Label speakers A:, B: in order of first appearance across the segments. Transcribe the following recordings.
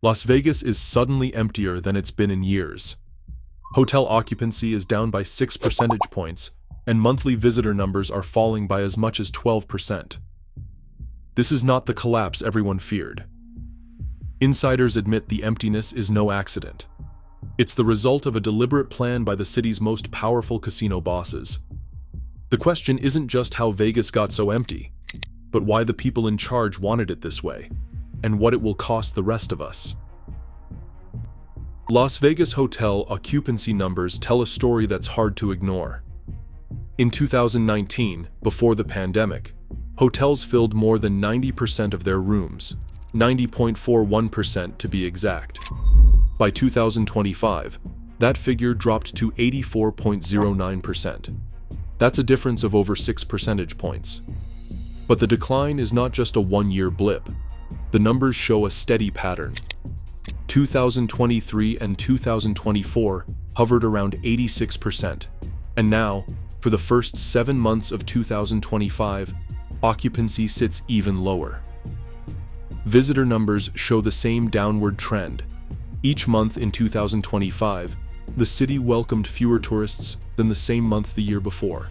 A: Las Vegas is suddenly emptier than it's been in years. Hotel occupancy is down by 6 percentage points, and monthly visitor numbers are falling by as much as 12%. This is not the collapse everyone feared. Insiders admit the emptiness is no accident. It's the result of a deliberate plan by the city's most powerful casino bosses. The question isn't just how Vegas got so empty, but why the people in charge wanted it this way, and what it will cost the rest of us. Las Vegas hotel occupancy numbers tell a story that's hard to ignore. In 2019, before the pandemic, hotels filled more than 90% of their rooms, 90.41% to be exact. By 2025, that figure dropped to 84.09%. That's a difference of over 6 percentage points. But the decline is not just a one-year blip. The numbers show a steady pattern. 2023 and 2024 hovered around 86%, and now, for the first 7 months of 2025, occupancy sits even lower. Visitor numbers show the same downward trend. Each month in 2025, the city welcomed fewer tourists than the same month the year before.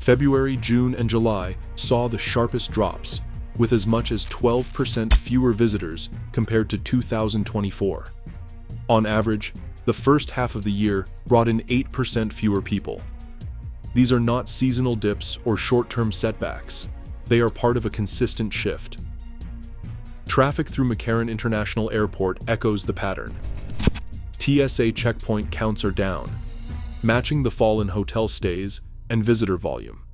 A: February, June, and July saw the sharpest drops, with as much as 12% fewer visitors compared to 2024. On average, the first half of the year brought in 8% fewer people. These are not seasonal dips or short-term setbacks. They are part of a consistent shift. Traffic through McCarran International Airport echoes the pattern. TSA checkpoint counts are down, matching the fall in hotel stays and visitor volume.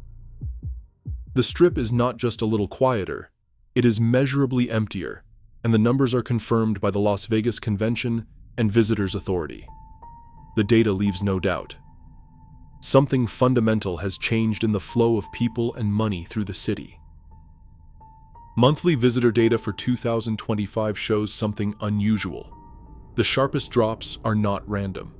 A: The Strip is not just a little quieter, it is measurably emptier, and the numbers are confirmed by the Las Vegas Convention and Visitors Authority. The data leaves no doubt. Something fundamental has changed in the flow of people and money through the city. Monthly visitor data for 2025 shows something unusual. The sharpest drops are not random.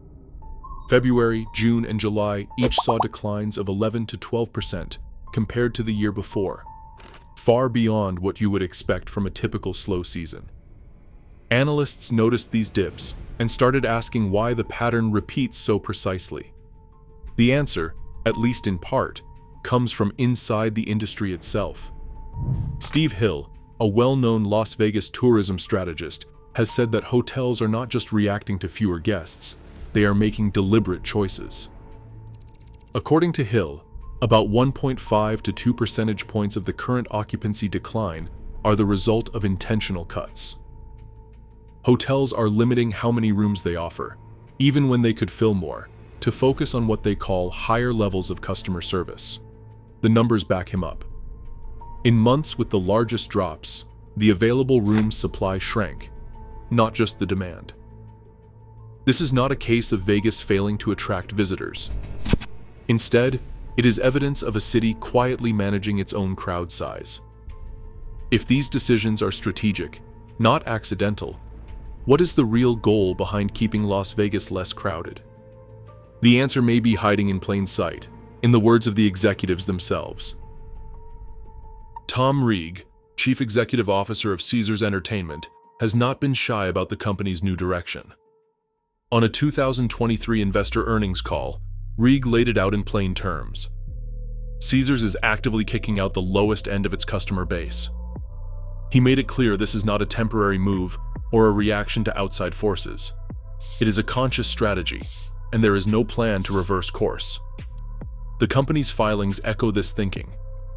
A: February, June, and July each saw declines of 11 to 12% compared to the year before, far beyond what you would expect from a typical slow season. Analysts noticed these dips and started asking why the pattern repeats so precisely. The answer, at least in part, comes from inside the industry itself. Steve Hill, a well-known Las Vegas tourism strategist, has said that hotels are not just reacting to fewer guests, they are making deliberate choices. According to Hill, about 1.5 to 2 percentage points of the current occupancy decline are the result of intentional cuts. Hotels are limiting how many rooms they offer, even when they could fill more, to focus on what they call higher levels of customer service. The numbers back him up. In months with the largest drops, the available room supply shrank, not just the demand. This is not a case of Vegas failing to attract visitors. Instead, it is evidence of a city quietly managing its own crowd size. If these decisions are strategic, not accidental, what is the real goal behind keeping Las Vegas less crowded? The answer may be hiding in plain sight, in the words of the executives themselves. Tom Reeg, Chief Executive Officer of Caesars Entertainment, has not been shy about the company's new direction. On a 2023 investor earnings call, Reeg laid it out in plain terms. Caesars is actively kicking out the lowest end of its customer base. He made it clear this is not a temporary move or a reaction to outside forces. It is a conscious strategy, and there is no plan to reverse course. The company's filings echo this thinking,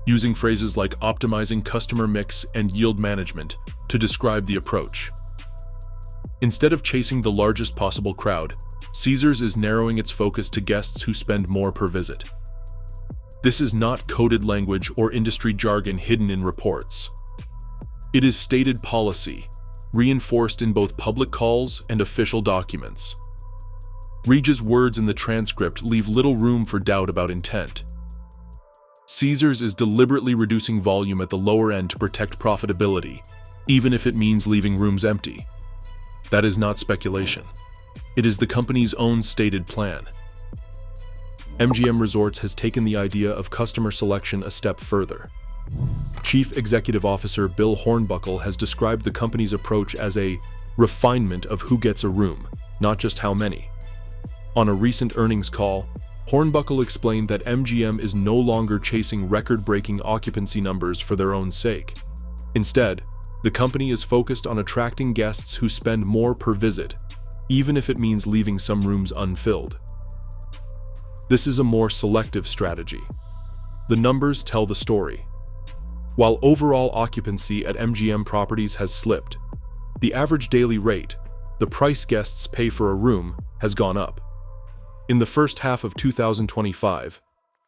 A: using phrases like optimizing customer mix and yield management to describe the approach. Instead of chasing the largest possible crowd, Caesars is narrowing its focus to guests who spend more per visit. This is not coded language or industry jargon hidden in reports. It is stated policy, reinforced in both public calls and official documents. Reeg's words in the transcript leave little room for doubt about intent. Caesars is deliberately reducing volume at the lower end to protect profitability, even if it means leaving rooms empty. That is not speculation. It is the company's own stated plan. MGM Resorts has taken the idea of customer selection a step further. Chief Executive Officer Bill Hornbuckle has described the company's approach as a refinement of who gets a room, not just how many. On a recent earnings call, Hornbuckle explained that MGM is no longer chasing record-breaking occupancy numbers for their own sake. Instead, the company is focused on attracting guests who spend more per visit, even if it means leaving some rooms unfilled. This is a more selective strategy. The numbers tell the story. While overall occupancy at MGM properties has slipped, the average daily rate, the price guests pay for a room, has gone up. In the first half of 2025,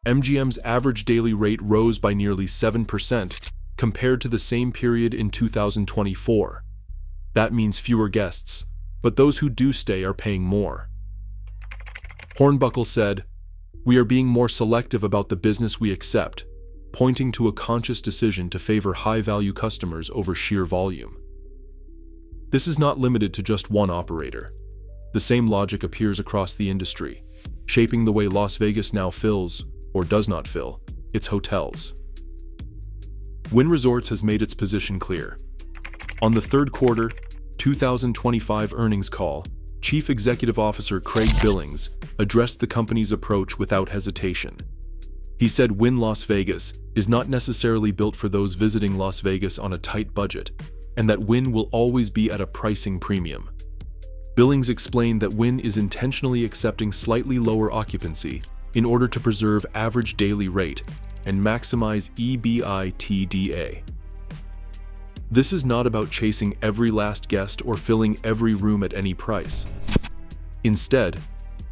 A: MGM's average daily rate rose by nearly 7% compared to the same period in 2024. That means fewer guests, but those who do stay are paying more. Hornbuckle said, "We are being more selective about the business we accept, pointing to a conscious decision to favor high-value customers over sheer volume." This is not limited to just one operator. The same logic appears across the industry, shaping the way Las Vegas now fills, or does not fill, its hotels. Wynn Resorts has made its position clear. On the third quarter 2025 earnings call, Chief Executive Officer Craig Billings addressed the company's approach without hesitation. He said Wynn Las Vegas is not necessarily built for those visiting Las Vegas on a tight budget, and that Wynn will always be at a pricing premium. Billings explained that Wynn is intentionally accepting slightly lower occupancy in order to preserve average daily rate and maximize EBITDA. This is not about chasing every last guest or filling every room at any price. Instead,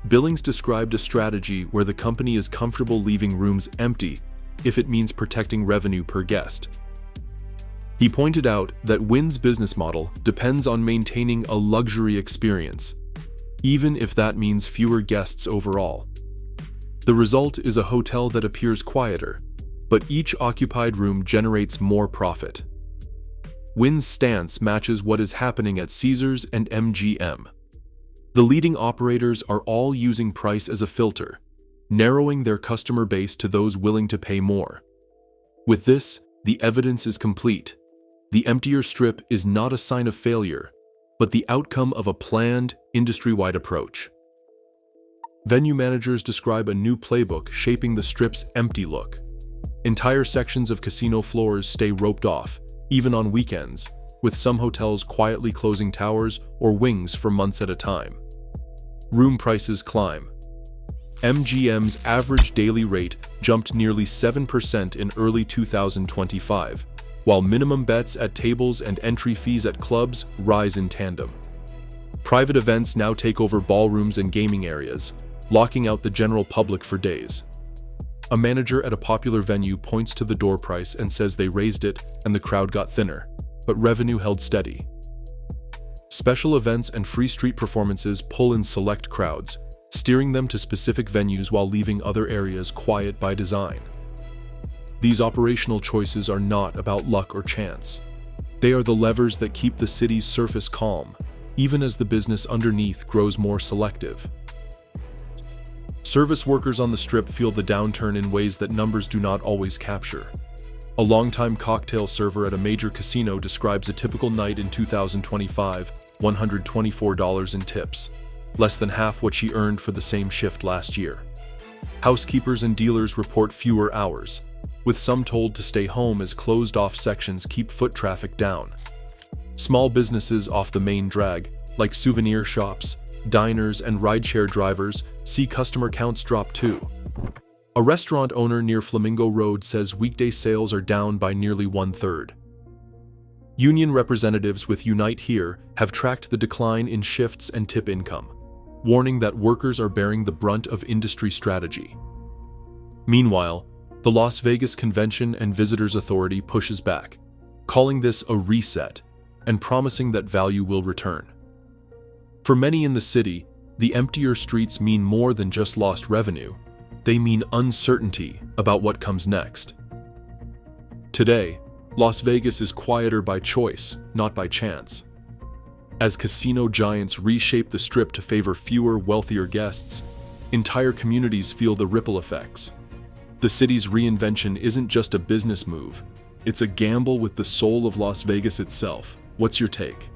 A: Billings described a strategy where the company is comfortable leaving rooms empty if it means protecting revenue per guest. He pointed out that Wynn's business model depends on maintaining a luxury experience, even if that means fewer guests overall. The result is a hotel that appears quieter, but each occupied room generates more profit. Wynn's stance matches what is happening at Caesars and MGM. The leading operators are all using price as a filter, narrowing their customer base to those willing to pay more. With this, the evidence is complete. The emptier strip is not a sign of failure, but the outcome of a planned, industry-wide approach. Venue managers describe a new playbook shaping the strip's empty look. Entire sections of casino floors stay roped off, even on weekends, with some hotels quietly closing towers or wings for months at a time. Room prices climb. MGM's average daily rate jumped nearly 7% in early 2025, while minimum bets at tables and entry fees at clubs rise in tandem. Private events now take over ballrooms and gaming areas, locking out the general public for days. A manager at a popular venue points to the door price and says they raised it and the crowd got thinner, but revenue held steady. Special events and free street performances pull in select crowds, steering them to specific venues while leaving other areas quiet by design. These operational choices are not about luck or chance. They are the levers that keep the city's surface calm, even as the business underneath grows more selective. Service workers on the Strip feel the downturn in ways that numbers do not always capture. A longtime cocktail server at a major casino describes a typical night in 2025, $124 in tips, less than half what she earned for the same shift last year. Housekeepers and dealers report fewer hours, with some told to stay home as closed-off sections keep foot traffic down. Small businesses off the main drag, like souvenir shops, diners, and rideshare drivers, see customer counts drop too. A restaurant owner near Flamingo Road says weekday sales are down by nearly 1/3. Union representatives with Unite Here have tracked the decline in shifts and tip income, warning that workers are bearing the brunt of industry strategy. Meanwhile, the Las Vegas Convention and Visitors Authority pushes back, calling this a reset and promising that value will return. For many in the city, the emptier streets mean more than just lost revenue. They mean uncertainty about what comes next. Today, Las Vegas is quieter by choice, not by chance. As casino giants reshape the Strip to favor fewer, wealthier guests, entire communities feel the ripple effects. The city's reinvention isn't just a business move, it's a gamble with the soul of Las Vegas itself. What's your take?